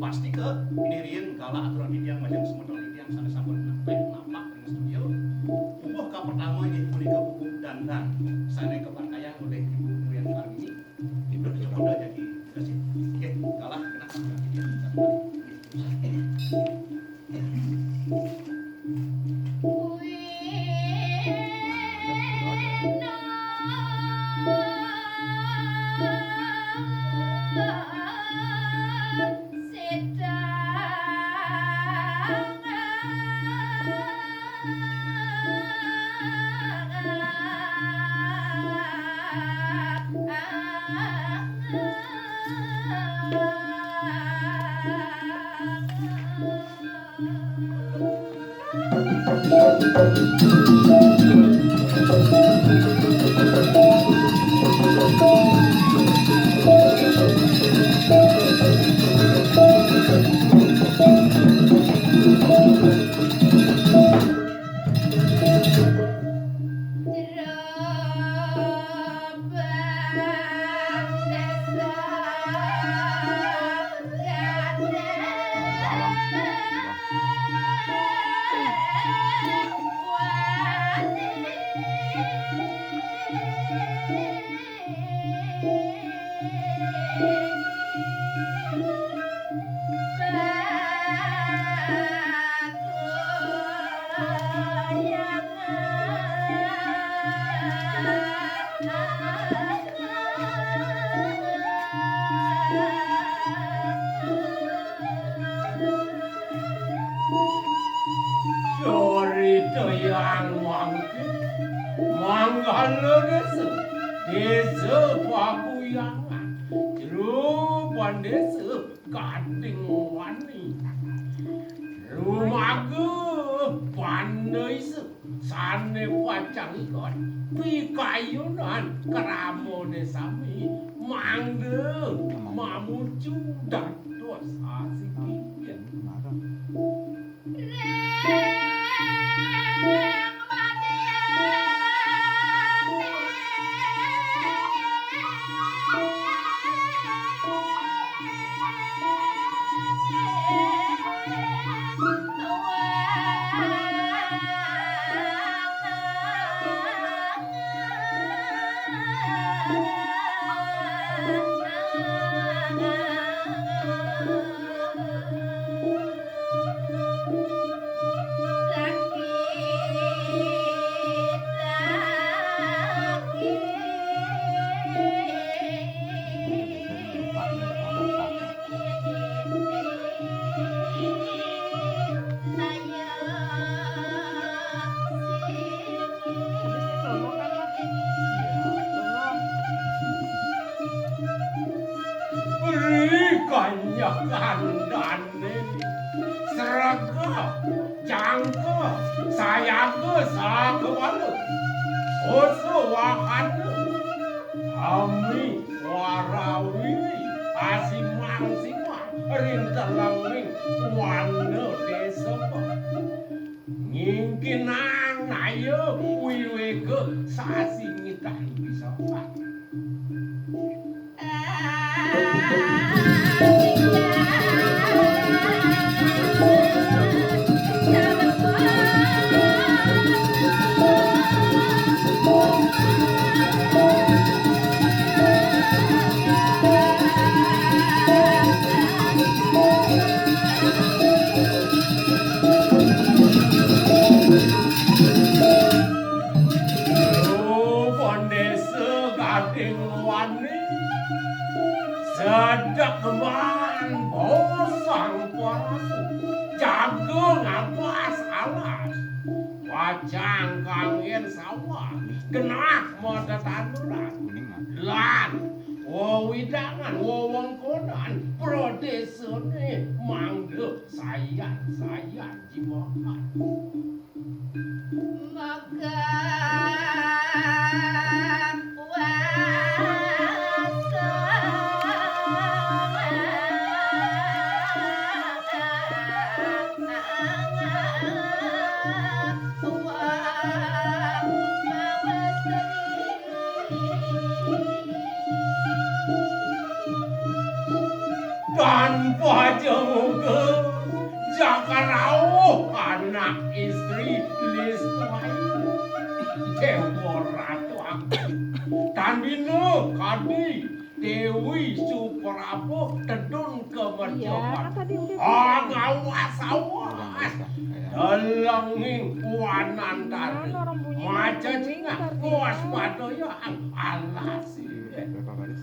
Pasti ke diriin kala aturan yang macam semua yang sana sampun nampek napak ring studio. Ubuh ka pertama ini punika buku dandan sana kepercayaan oleh ibu yang kali ini itu coba jadi kasih oke kalah kena aturan yang Widangan wewengkonan prodesane mangga sayang jiwakan. Maka Tanpa jemuka jangan rawuh anak istri listuai Dewa Ratu aku Tandino Kadi Dewi Suprabu Tedun kemercokan ngawas awas Delenging wanantari Maca cingah kuas padoya alasi Berapa baris?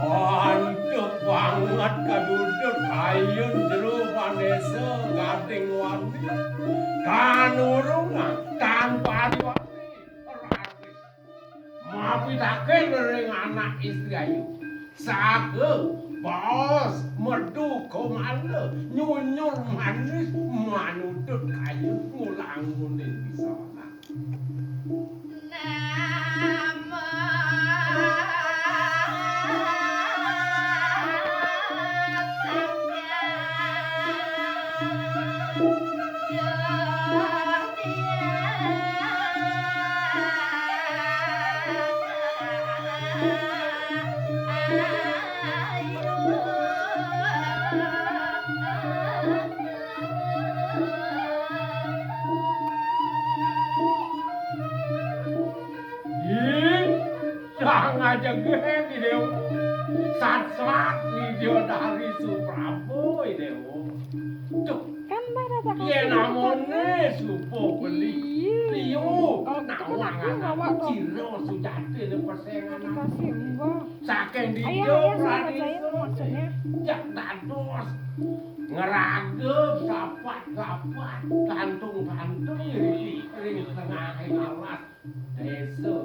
Mantep banget kaduduk ayun jero manesa gading wani kanurungan tanpa diwani raris mapitaken ring anak istri ayu sage bos medu komanda nyunyur manis manudut kayu ngulang-nguling bisana Jangan jegeh di Dewo Sat-sat di Dewo dari Suprabu Dewo Tuh Kan Mbak rata kasih. ya namanya Supo beli Liu nawangan Ciro sujati ini persengan Kasih Mbak. Saking di Ayah, Dewo ayah saya bacain maksudnya. Jak dados ngeragep sapat-sapat gantung-gantung ring tengah alas desa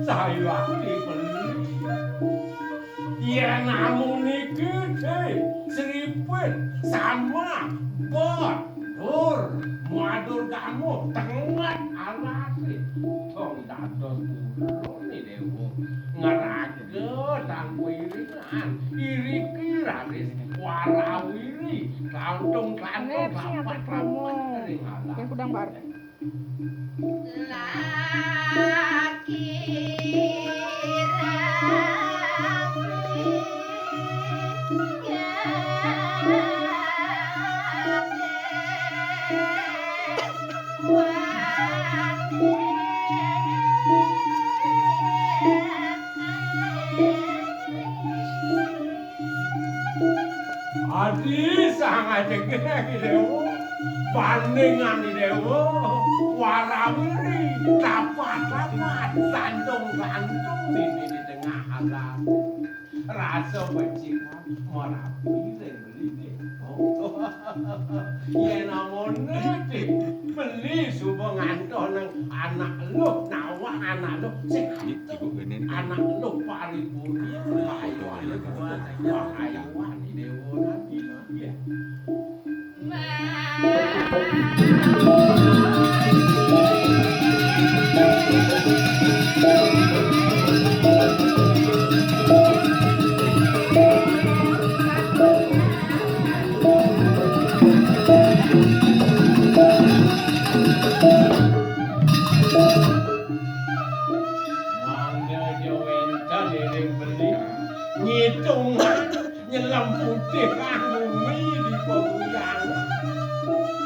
saya dibeli ya namun niki seripet sama betul madur kamu tengah alasi tong dados kulo ni dewo ngerage dan wiringan iriki raris warawiri kantung-kantung Nep sih ngatur promo. Yang kudang bar. Laki Adi sangat cegah dewo bandingan dewo warawiri tapat-tapat gantung-gantung di tengah alam rasa becikan merapi dan beli dewo ya namun nanti beli subuh ngantor nang anak lu nawa anak lu Ibu ini anak lu paripurna ayuan ayuan dewo nanti ya Mangga jawen can beli ngitungan nyelam putih kan bumi di peguyang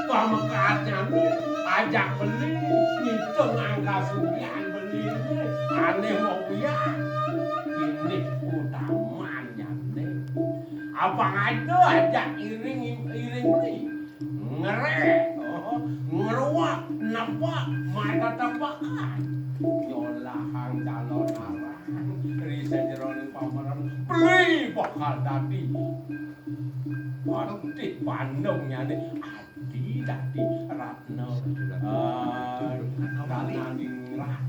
pamekatnya nih ajak beli ngitung angka sugian belinya aneh mau ya ini utamanya nih apa ada ajak iring beli ngerek ngeruak nampak mereka tebakan nyolahang calon arang riset jeroning pameran beli bakal tadi Adi Bandungnya nih Adi tadi Ratna Ratna Ningrat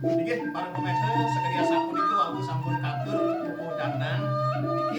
Dikit para pemirsa sekedar